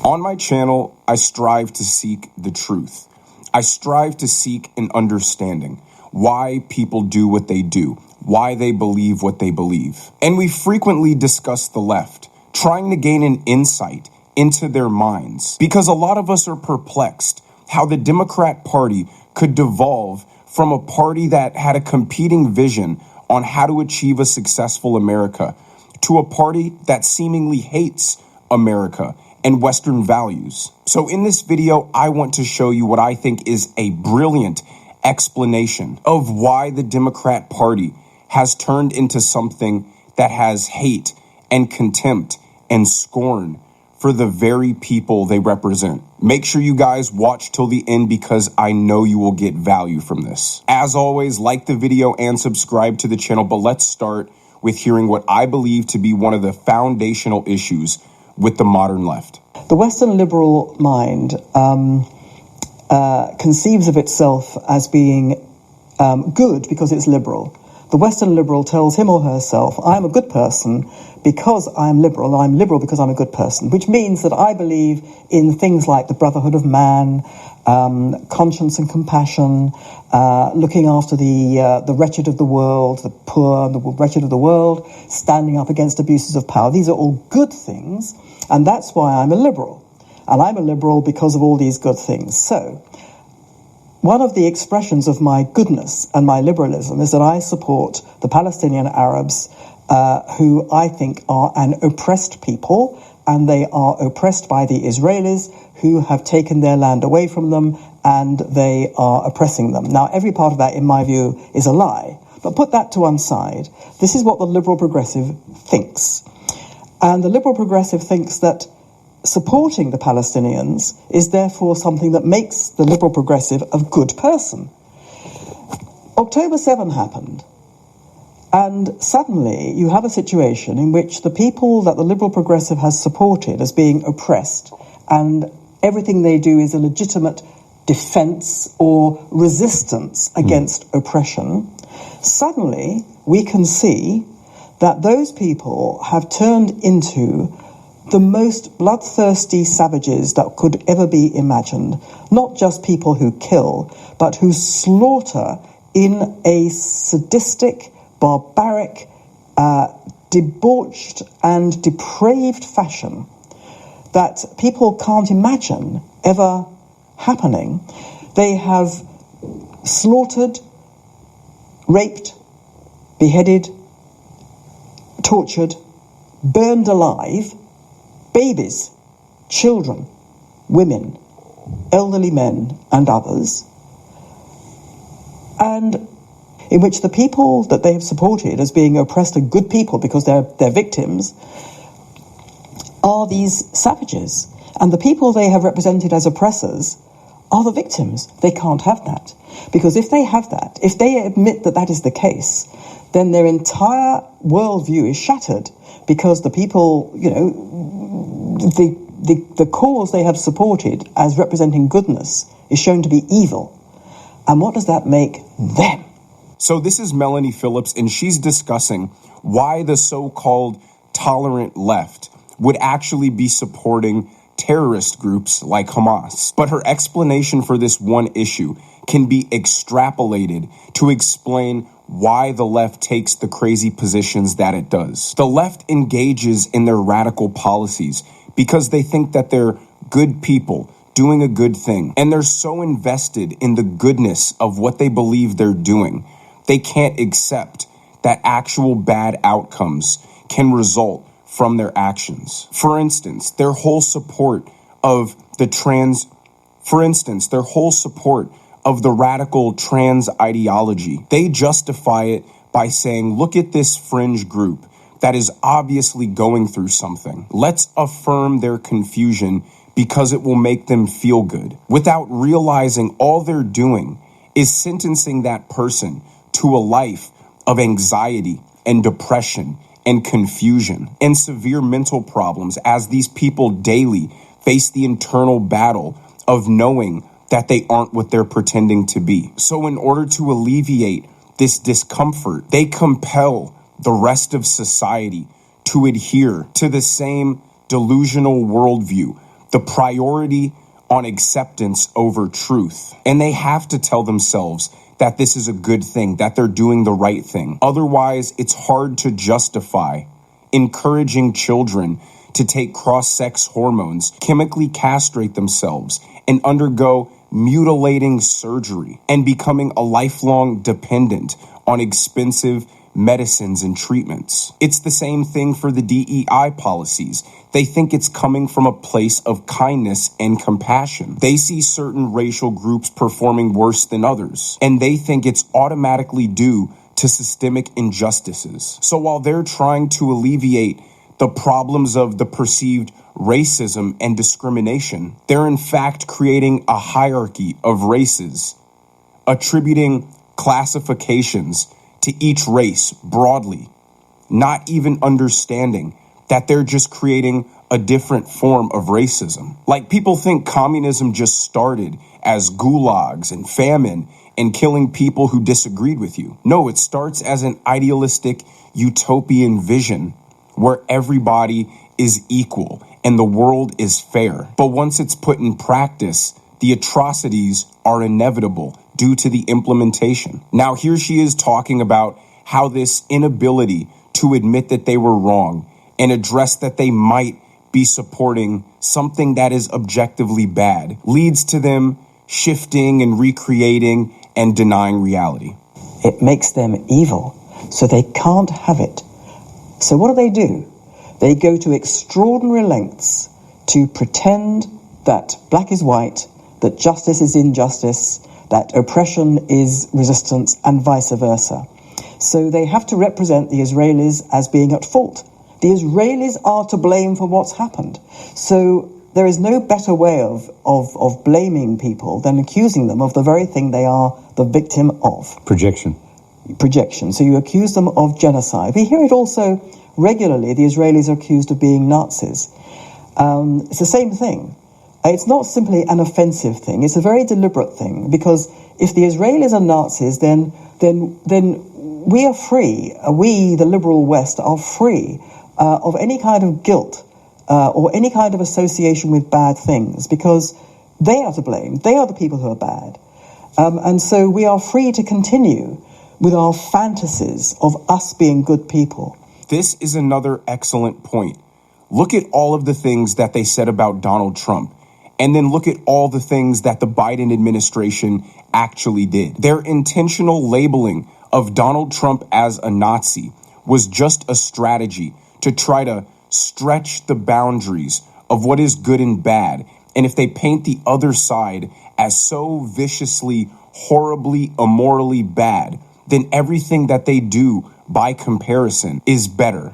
On my channel, I strive to seek the truth. I strive to seek an understanding. Why people do what they do. Why they believe what they believe. And we frequently discuss the left, trying to gain an insight into their minds. Because a lot of us are perplexed how the Democrat Party could devolve from a party that had a competing vision on how to achieve a successful America to a party that seemingly hates America and Western values. So in this video, I want to show you what I think is a brilliant explanation of why the Democrat Party has turned into something that has hate and contempt and scorn for the very people they represent. Make sure you guys watch till the end because I know you will get value from this. As always, like the video and subscribe to the channel, but let's start with hearing what I believe to be one of the foundational issues with the modern left. The Western liberal mind conceives of itself as being good because it's liberal. The Western liberal tells him or herself, I'm a good person because I'm liberal, and I'm liberal because I'm a good person, which means that I believe in things like the brotherhood of man, conscience and compassion, looking after the wretched of the world, the poor and the wretched of the world, standing up against abuses of power. These are all good things, and that's why I'm a liberal. And I'm a liberal because of all these good things. So, one of the expressions of my goodness and my liberalism is that I support the Palestinian Arabs, who I think are an oppressed people, and they are oppressed by the Israelis, who have taken their land away from them, and they are oppressing them. Now, every part of that, in my view, is a lie. But put that to one side. This is what the liberal progressive thinks. And the liberal progressive thinks that supporting the Palestinians is therefore something that makes the liberal progressive a good person. October 7 happened, and suddenly you have a situation in which the people that the liberal progressive has supported as being oppressed, and everything they do is a legitimate defense or resistance against oppression, suddenly we can see that those people have turned into the most bloodthirsty savages that could ever be imagined. Not just people who kill, but who slaughter in a sadistic, barbaric, debauched and depraved fashion that people can't imagine ever happening. They have slaughtered, raped, beheaded, tortured, burned alive babies, children, women, elderly men, and others, and in which the people that they have supported as being oppressed are good people because they're victims, are these savages. And the people they have represented as oppressors are the victims. They can't have that. Because if they have that, if they admit that that is the case, then their entire worldview is shattered, because the people, the cause they have supported as representing goodness is shown to be evil. And what does that make them? So this is Melanie Phillips, and she's discussing why the so-called tolerant left would actually be supporting terrorist groups like Hamas. But her explanation for this one issue can be extrapolated to explain why the left takes the crazy positions that it does. The left engages in their radical policies because they think that they're good people doing a good thing, and they're so invested in the goodness of what they believe they're doing, they can't accept that actual bad outcomes can result from their actions. For instance, their whole support of the radical trans ideology, they justify it by saying, look at this fringe group that is obviously going through something. Let's affirm their confusion because it will make them feel good, without realizing all they're doing is sentencing that person to a life of anxiety and depression and confusion and severe mental problems, as these people daily face the internal battle of knowing that they aren't what they're pretending to be. So in order to alleviate this discomfort, they compel the rest of society to adhere to the same delusional worldview the priority on acceptance over truth. And they have to tell themselves that this is a good thing, that they're doing the right thing. Otherwise, it's hard to justify encouraging children to take cross-sex hormones, chemically castrate themselves, and undergo mutilating surgery, and becoming a lifelong dependent on expensive medicines and treatments. It's the same thing for the DEI policies. They think it's coming from a place of kindness and compassion. They see certain racial groups performing worse than others, and they think it's automatically due to systemic injustices. So while they're trying to alleviate the problems of the perceived racism and discrimination, they're in fact creating a hierarchy of races, attributing classifications to each race broadly, not even understanding that they're just creating a different form of racism. Like, people think communism just started as gulags and famine and killing people who disagreed with you. No, it starts as an idealistic utopian vision where everybody is equal and the world is fair. But once it's put in practice, the atrocities are inevitable due to the implementation. Now, here she is talking about how this inability to admit that they were wrong and address that they might be supporting something that is objectively bad leads to them shifting and recreating and denying reality. It makes them evil, so they can't have it. So what do? They go to extraordinary lengths to pretend that black is white, that justice is injustice, that oppression is resistance, and vice versa. So they have to represent the Israelis as being at fault. The Israelis are to blame for what's happened. So there is no better way of blaming people than accusing them of the very thing they are the victim of. Projection. So you accuse them of genocide. We hear it also regularly. The Israelis are accused of being Nazis. It's the same thing. It's not simply an offensive thing. It's a very deliberate thing, because if the Israelis are Nazis, then we are free. We, the liberal West, are free of any kind of guilt or any kind of association with bad things, because they are to blame. They are the people who are bad. And so we are free to continue with our fantasies of us being good people. This is another excellent point. Look at all of the things that they said about Donald Trump, and then look at all the things that the Biden administration actually did. Their intentional labeling of Donald Trump as a Nazi was just a strategy to try to stretch the boundaries of what is good and bad. And if they paint the other side as so viciously, horribly, immorally bad, then everything that they do by comparison is better,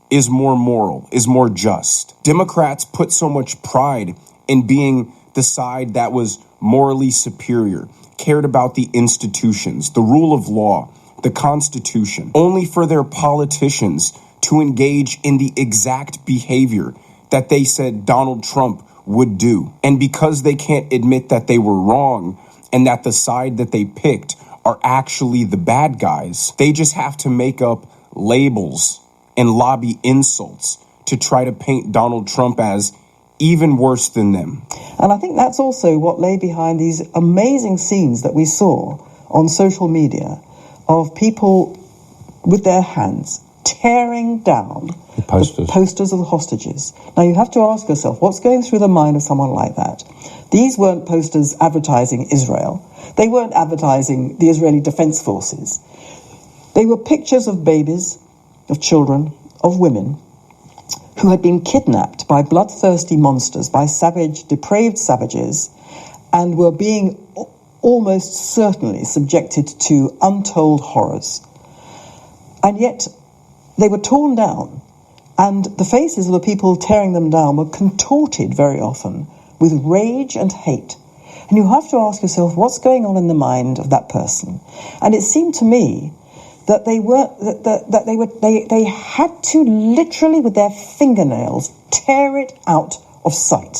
is more moral, is more just. Democrats put so much pride in being the side that was morally superior, cared about the institutions, the rule of law, the Constitution, only for their politicians to engage in the exact behavior that they said Donald Trump would do. And because they can't admit that they were wrong and that the side that they picked are actually the bad guys, they just have to make up labels and lobby insults to try to paint Donald Trump as even worse than them. And I think that's also what lay behind these amazing scenes that we saw on social media of people with their hands tearing down the posters of the hostages. Now you have to ask yourself, what's going through the mind of someone like that? These weren't posters advertising Israel. They weren't advertising the Israeli Defense Forces. They were pictures of babies, of children, of women who had been kidnapped by bloodthirsty monsters, by savage, depraved savages, and were being almost certainly subjected to untold horrors. And yet they were torn down, and the faces of the people tearing them down were contorted very often with rage and hate. And you have to ask yourself, what's going on in the mind of that person? And it seemed to me that they had to literally with their fingernails tear it out of sight.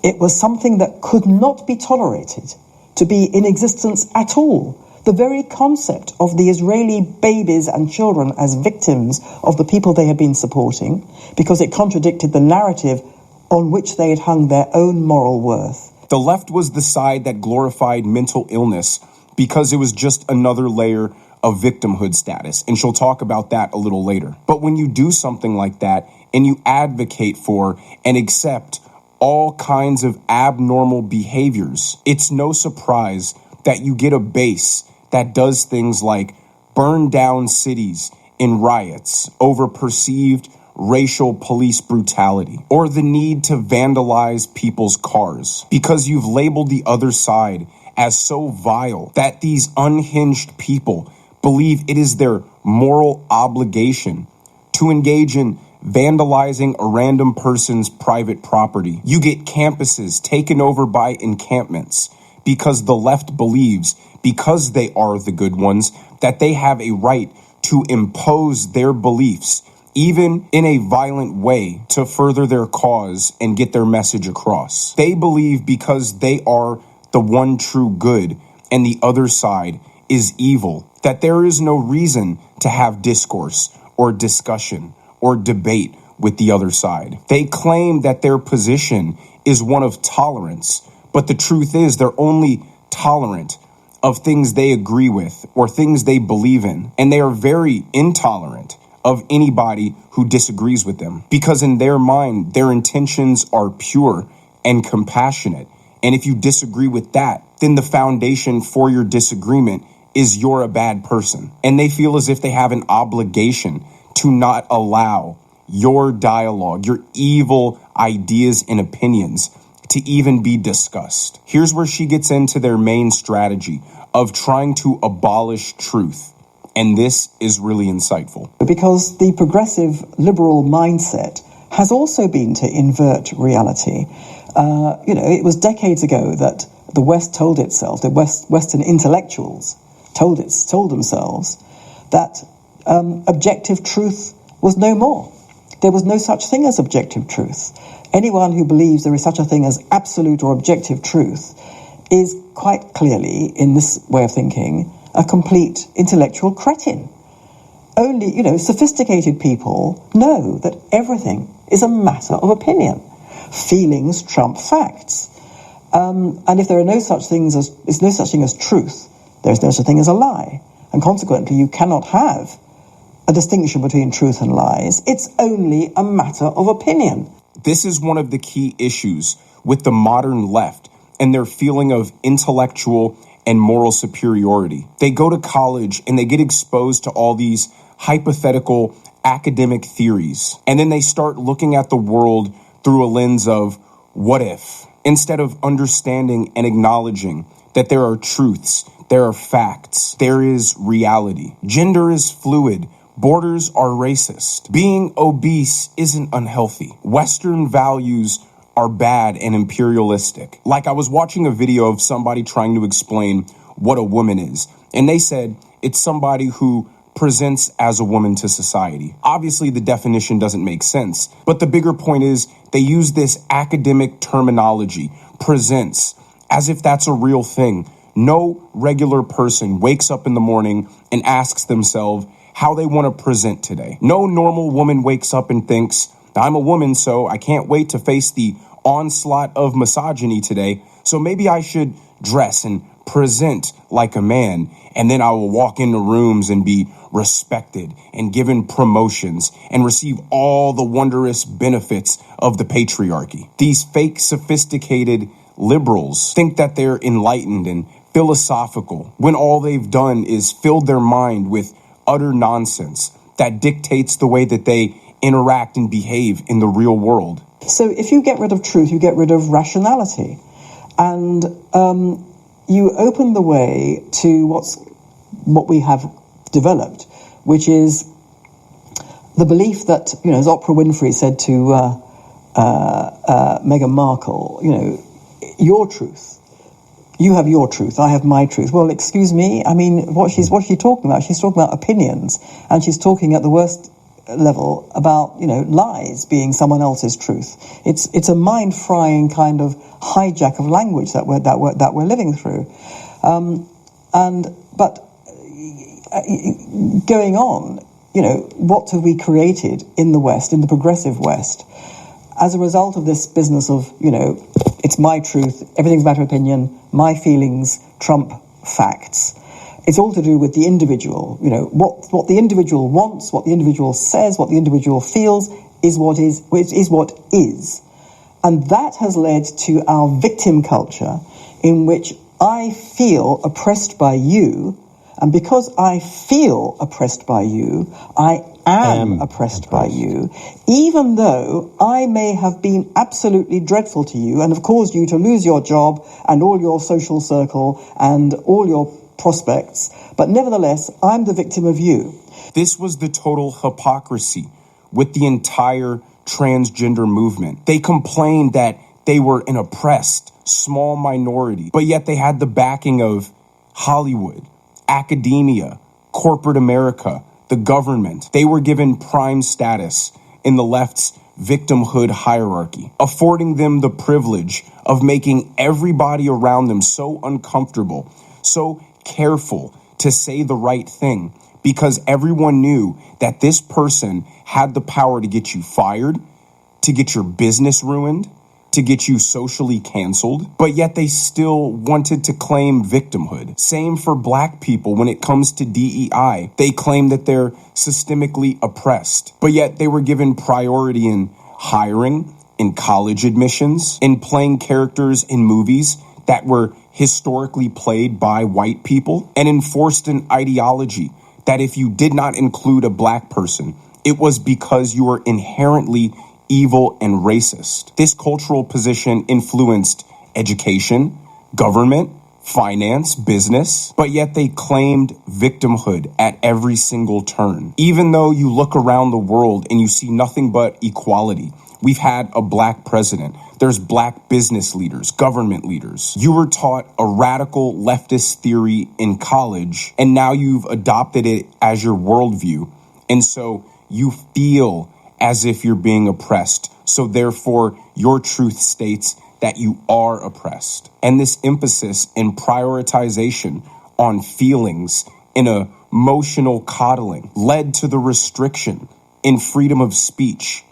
It was something that could not be tolerated to be in existence at all. The very concept of the Israeli babies and children as victims of the people they had been supporting, because it contradicted the narrative on which they had hung their own moral worth. The left was the side that glorified mental illness because it was just another layer of victimhood status, and she'll talk about that a little later. But when you do something like that and you advocate for and accept all kinds of abnormal behaviors, it's no surprise that you get a base that does things like burn down cities in riots over perceived racial police brutality, or the need to vandalize people's cars because you've labeled the other side as so vile that these unhinged people believe it is their moral obligation to engage in vandalizing a random person's private property. You get campuses taken over by encampments because the left believes, because they are the good ones, that they have a right to impose their beliefs, even in a violent way, to further their cause and get their message across. They believe because they are the one true good and the other side is evil, that there is no reason to have discourse or discussion or debate with the other side. They claim that their position is one of tolerance, but the truth is they're only tolerant of things they agree with or things they believe in, and they are very intolerant of anybody who disagrees with them, because in their mind, their intentions are pure and compassionate. And if you disagree with that, then the foundation for your disagreement is you're a bad person. And they feel as if they have an obligation to not allow your dialogue, your evil ideas and opinions to even be discussed. Here's where she gets into their main strategy of trying to abolish truth. And this is really insightful. Because the progressive liberal mindset has also been to invert reality. It was decades ago that the West told itself, the Western intellectuals told themselves that objective truth was no more. There was no such thing as objective truth. Anyone who believes there is such a thing as absolute or objective truth is quite clearly, in this way of thinking, a complete intellectual cretin. Only, sophisticated people know that everything is a matter of opinion. Feelings trump facts. And if there are no such thing as truth, there is no such thing as a lie. And consequently, you cannot have a distinction between truth and lies. It's only a matter of opinion. This is one of the key issues with the modern left and their feeling of intellectual and moral superiority. They go to college and they get exposed to all these hypothetical academic theories, and then they start looking at the world through a lens of what if, instead of understanding and acknowledging that there are truths, there are facts, there is reality. Gender is fluid. Borders are racist. Being obese isn't unhealthy. Western values are bad and imperialistic. Like, I was watching a video of somebody trying to explain what a woman is, and they said it's somebody who presents as a woman to society. Obviously, the definition doesn't make sense, but the bigger point is they use this academic terminology, presents, as if that's a real thing. No regular person wakes up in the morning and asks themselves how they want to present today. No normal woman wakes up and thinks, I'm a woman, so I can't wait to face the onslaught of misogyny today, so maybe I should dress and present like a man, and then I will walk into rooms and be respected and given promotions and receive all the wondrous benefits of the patriarchy. These fake, sophisticated liberals think that they're enlightened and philosophical when all they've done is filled their mind with utter nonsense that dictates the way that they interact and behave in the real world. So if you get rid of truth, you get rid of rationality. And you open the way to what we have developed, which is the belief that, as Oprah Winfrey said to Meghan Markle, your truth. You have your truth, I have my truth. Well, excuse me, I mean, what's she talking about? She's talking about opinions, and she's talking at the worst level about, lies being someone else's truth. It's a mind-frying kind of hijack of language that we're living through. But going on, what have we created in the West, in the progressive West? as a result of this business of, it's my truth, everything's a matter of opinion, my feelings trump facts. It's all to do with the individual. What the individual wants, what the individual says, what the individual feels is what is. And that has led to our victim culture, in which I feel oppressed by you, and because I feel oppressed by you, I am oppressed by you, even though I may have been absolutely dreadful to you and have caused you to lose your job and all your social circle and all your prospects, but nevertheless, I'm the victim of you. This was the total hypocrisy with the entire transgender movement. They complained that they were an oppressed, small minority, but yet they had the backing of Hollywood, academia, corporate America, the government. They were given prime status in the left's victimhood hierarchy, affording them the privilege of making everybody around them so uncomfortable, so careful to say the right thing, because everyone knew that this person had the power to get you fired, to get your business ruined, to get you socially canceled, but yet they still wanted to claim victimhood. Same for black people when it comes to DEI. They claim that they're systemically oppressed, but yet they were given priority in hiring, in college admissions, in playing characters in movies that were historically played by white people, and enforced an ideology that if you did not include a black person, it was because you were inherently evil and racist. This cultural position influenced education, government, finance, business, but yet they claimed victimhood at every single turn. Even though you look around the world and you see nothing but equality. We've had a black president. There's black business leaders, government leaders. You were taught a radical leftist theory in college, and now you've adopted it as your worldview. And so you feel as if you're being oppressed. So therefore, your truth states that you are oppressed. And this emphasis and prioritization on feelings in emotional coddling led to the restriction in freedom of speech,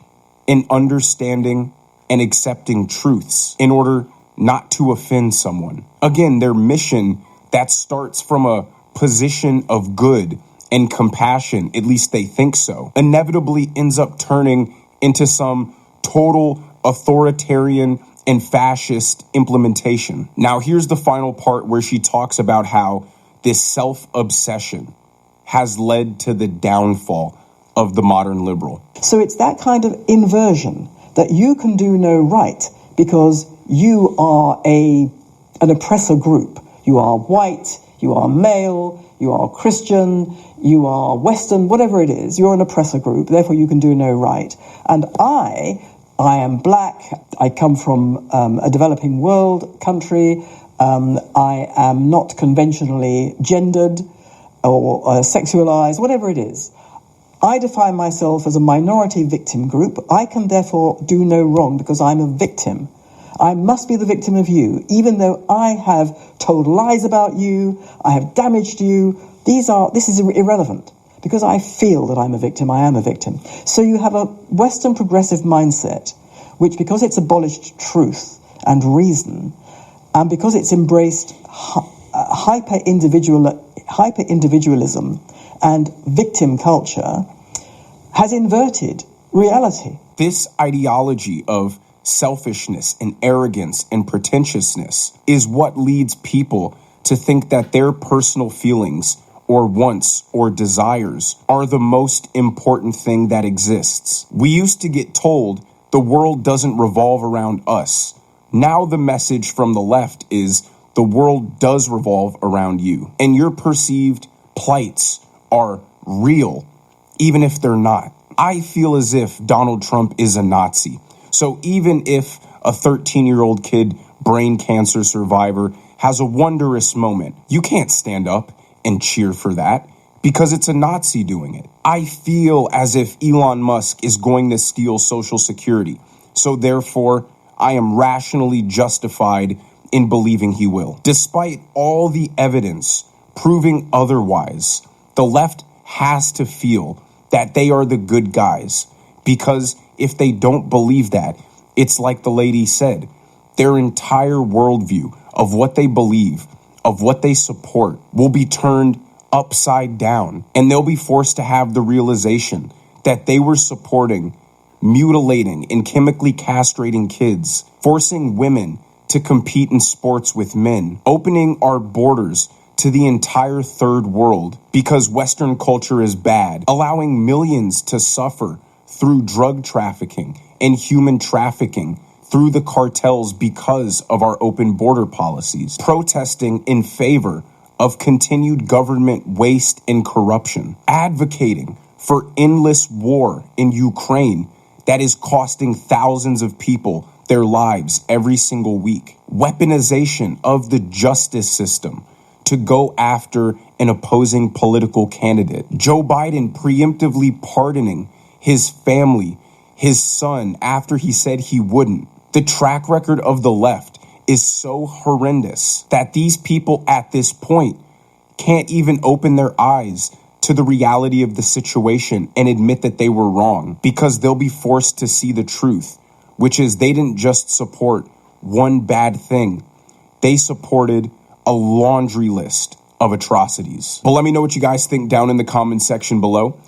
in understanding and accepting truths in order not to offend someone. Again, their mission that starts from a position of good and compassion, at least they think so, inevitably ends up turning into some total authoritarian and fascist implementation. Now, here's the final part where she talks about how this self-obsession has led to the downfall of the modern liberal. So it's that kind of inversion that you can do no right because you are an oppressor group. You are white, you are male, you are Christian, you are Western, whatever it is. You're an oppressor group, therefore you can do no right. And I am black, I come from a developing world country, I am not conventionally gendered or sexualized, whatever it is. I define myself as a minority victim group. I can therefore do no wrong because I'm a victim. I must be the victim of you, even though I have told lies about you, I have damaged you. This is irrelevant. Because I feel that I'm a victim, I am a victim. So you have a Western progressive mindset, which, because it's abolished truth and reason, and because it's embraced hyper-individualism and victim culture, has inverted reality. This ideology of selfishness and arrogance and pretentiousness is what leads people to think that their personal feelings or wants or desires are the most important thing that exists. We used to get told the world doesn't revolve around us. Now the message from the left is the world does revolve around you, and your perceived plights are real, even if they're not. I feel as if Donald Trump is a Nazi. So even if a 13-year-old kid, brain cancer survivor, has a wondrous moment, you can't stand up and cheer for that because it's a Nazi doing it. I feel as if Elon Musk is going to steal Social Security. So therefore, I am rationally justified in believing he will. Despite all the evidence proving otherwise, the left has to feel that they are the good guys, because if they don't believe that, It's like the lady said, their entire worldview of what they believe, of what they support, will be turned upside down, and they'll be forced to have the realization that they were supporting mutilating and chemically castrating kids, forcing women to compete in sports with men, opening our borders to the entire third world because Western culture is bad, allowing millions to suffer through drug trafficking and human trafficking through the cartels because of our open border policies, protesting in favor of continued government waste and corruption, advocating for endless war in Ukraine that is costing thousands of people their lives every single week, weaponization of the justice system to go after an opposing political candidate, Joe Biden preemptively pardoning his family, his son, after he said he wouldn't. The track record of the left is so horrendous that these people at this point can't even open their eyes to the reality of the situation and admit that they were wrong, because they'll be forced to see the truth, which is they didn't just support one bad thing. They supported a laundry list of atrocities. But let me know what you guys think down in the comment section below.